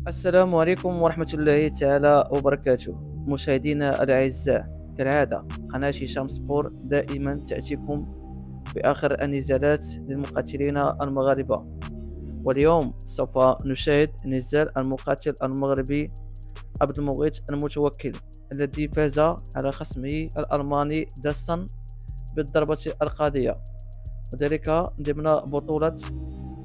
السلام عليكم ورحمة الله تعالى وبركاته. مشاهدينا الأعزاء، كالعادة قناة هشام سبور دائما تأتيكم بآخر النزالات للمقاتلين المغاربة. واليوم سوف نشاهد نزال المقاتل المغربي عبد المغيث المتوكل الذي فاز على خصمه الألماني داستن بالضربة القاضية، وذلك ضمن بطولة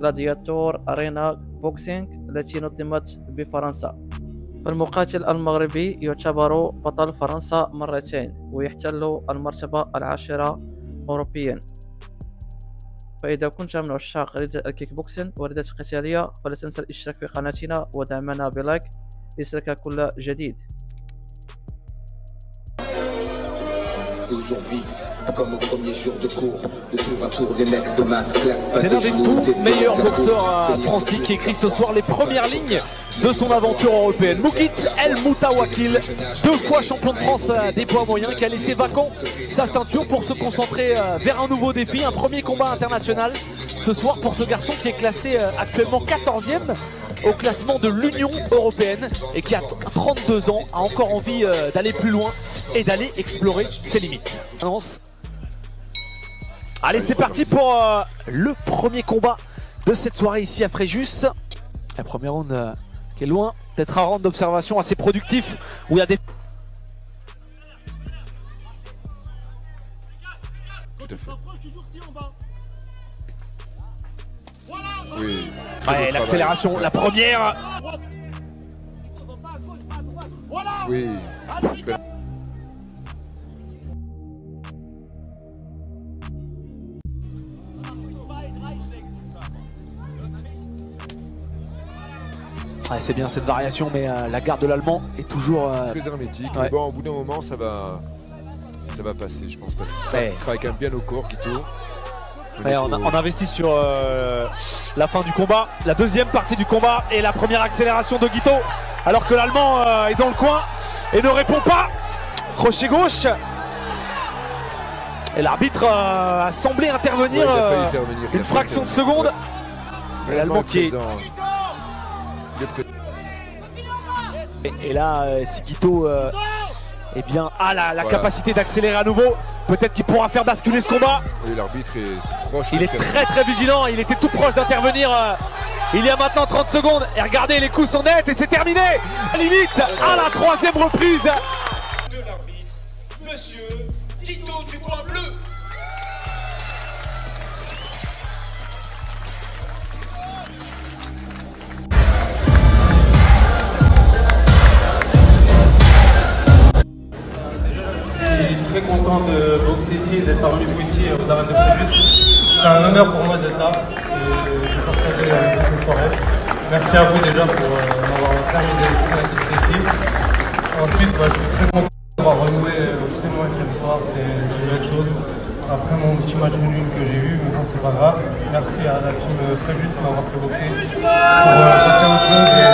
غلادياتور أرينا بوكسينغ التي نظمت بفرنسا. فالمقاتل المغربي يعتبر بطل فرنسا مرتين ويحتل المرتبة العاشرة أوروبيا. فإذا كنت من عشاق رياضة الكيك بوكسينغ ورياضة القتالية فلا تنسى الاشتراك في قناتنا ودعمنا بلايك ليصلك كل جديد. C'est l'un des tout meilleurs boxeurs français qui écrit ce soir les premières lignes de son aventure européenne. Moukit El Moutawakil, 2 fois champion de France des poids moyens, qui a laissé vacant sa ceinture pour se concentrer vers un nouveau défi, un premier combat international ce soir pour ce garçon qui est classé actuellement 14e au classement de l'Union Européenne et qui a 32 ans, a encore envie d'aller plus loin et d'aller explorer ses limites. Allez, c'est parti pour le premier combat de cette soirée ici à Fréjus. La première round qui est loin d'être un round d'observation assez productif où il y a des... Tout à fait. Oui. Ouais, l'accélération, la première. Oui. Ouais, c'est bien cette variation, mais la garde de l'Allemand est toujours très hermétique. Ouais. Mais bon, au bout d'un moment, ça va passer, je pense, parce qu'il travaille quand même bien au corps, Guito. Ouais, on investit sur la fin du combat, la deuxième partie du combat et la première accélération de Guito, alors que l'Allemand est dans le coin et ne répond pas. Crochet gauche. Et l'arbitre a semblé intervenir, ouais, il a failli intervenir. une fraction de seconde. L'Allemand qui est... Et là, si Guito eh bien, a la capacité d'accélérer à nouveau, peut-être qu'il pourra faire basculer ce combat. Oui, l'arbitre est proche. Il est très vigilant, il était tout proche d'intervenir il y a maintenant 30 secondes. Et regardez, les coups sont nets et c'est terminé. Limite à la 3e reprise. De l'arbitre, monsieur Guito du coin bleu. Je suis très content de boxer ici, d'être parmi vous ici aux arènes de Fréjus. C'est un honneur pour moi d'être là et de partager avec vous cette soirée. Merci à vous déjà pour m'avoir permis de faire l'activité ici. Ensuite, je suis très content d'avoir renoué officiellement avec la victoire, c'est une belle chose. Après mon petit match nul que j'ai eu, mais bon, c'est pas grave. Merci à la team Fréjus de m'avoir fait boxer pour passer à autre chose et